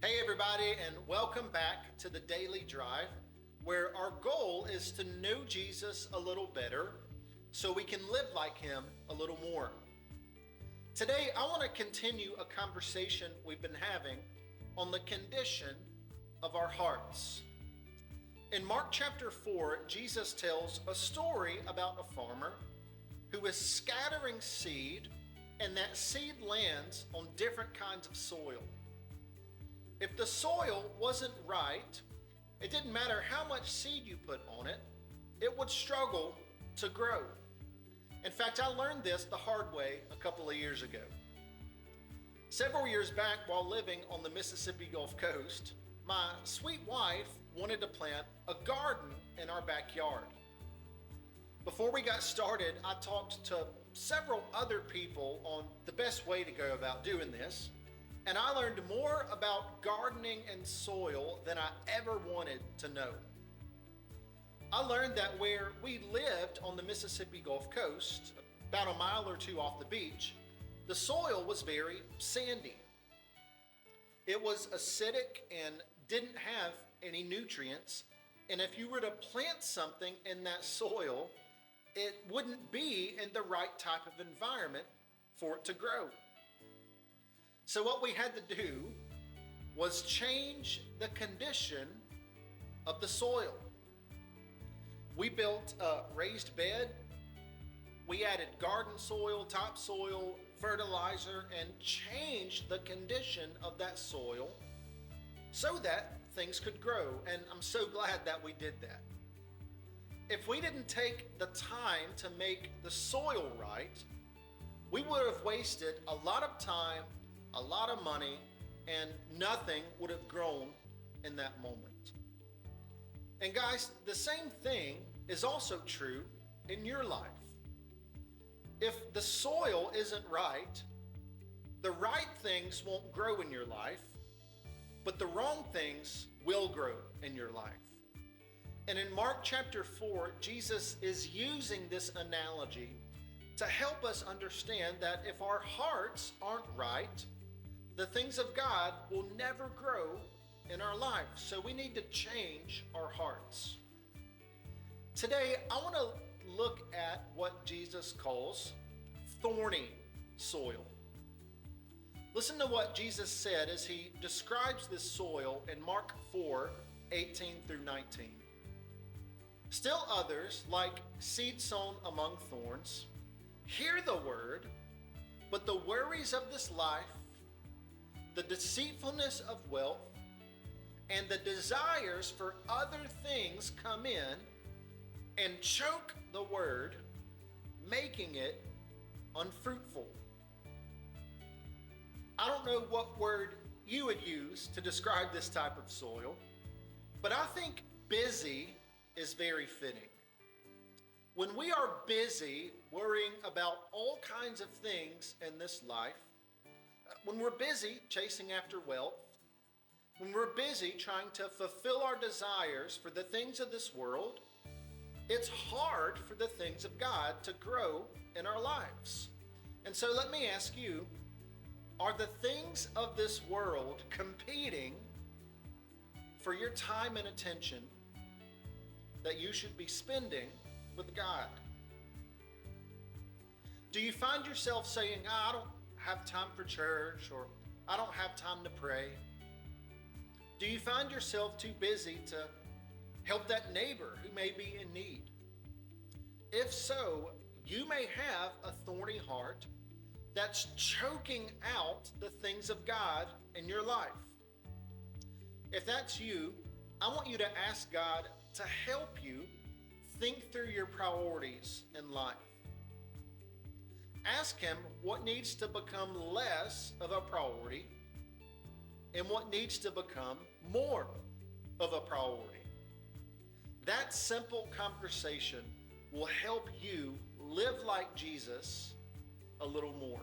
Hey, everybody, and welcome back to the Daily Drive, where our goal is to know Jesus a little better so we can live like him a little more. Today, I want to continue a conversation we've been having on the condition of our hearts. In Mark chapter 4, Jesus tells a story about a farmer who is scattering seed, and that seed lands on different kinds of soil. If the soil wasn't right, it didn't matter how much seed you put on it, it would struggle to grow. In fact, I learned this the hard way a couple of years ago. Several years back, while living on the Mississippi Gulf Coast, my sweet wife wanted to plant a garden in our backyard. Before we got started, I talked to several other people on the best way to go about doing this. And I learned more about gardening and soil than I ever wanted to know. I learned that where we lived on the Mississippi Gulf Coast, about a mile or two off the beach, the soil was very sandy. It was acidic and didn't have any nutrients. And if you were to plant something in that soil, it wouldn't be in the right type of environment for it to grow. So what we had to do was change the condition of the soil. We built a raised bed, we added garden soil, topsoil, fertilizer, and changed the condition of that soil so that things could grow. And I'm so glad that we did that. If we didn't take the time to make the soil right, we would have wasted a lot of time, a lot of money, and nothing would have grown in that moment. And guys, the same thing is also true in your life. If the soil isn't right, the right things won't grow in your life, but the wrong things will grow in your life. And in Mark chapter 4, Jesus is using this analogy to help us understand that if our hearts aren't right, the things of God will never grow in our life. So we need to change our hearts. Today, I want to look at what Jesus calls thorny soil. Listen to what Jesus said as he describes this soil in Mark 4:18 through 19. Still others, like seed sown among thorns, hear the word, but the worries of this life, the deceitfulness of wealth, and the desires for other things come in and choke the word, making it unfruitful. I don't know what word you would use to describe this type of soil, but I think busy is very fitting. When we are busy worrying about all kinds of things in this life, when we're busy chasing after wealth, when we're busy trying to fulfill our desires for the things of this world, it's hard for the things of God to grow in our lives. And so let me ask you, are the things of this world competing for your time and attention that you should be spending with God? Do you find yourself saying, I don't have time for church, or I don't have time to pray? Do you find yourself too busy to help that neighbor who may be in need? If so, you may have a thorny heart that's choking out the things of God in your life. If that's you, I want you to ask God to help you think through your priorities in life. Ask him what needs to become less of a priority and what needs to become more of a priority. That simple conversation will help you live like Jesus a little more.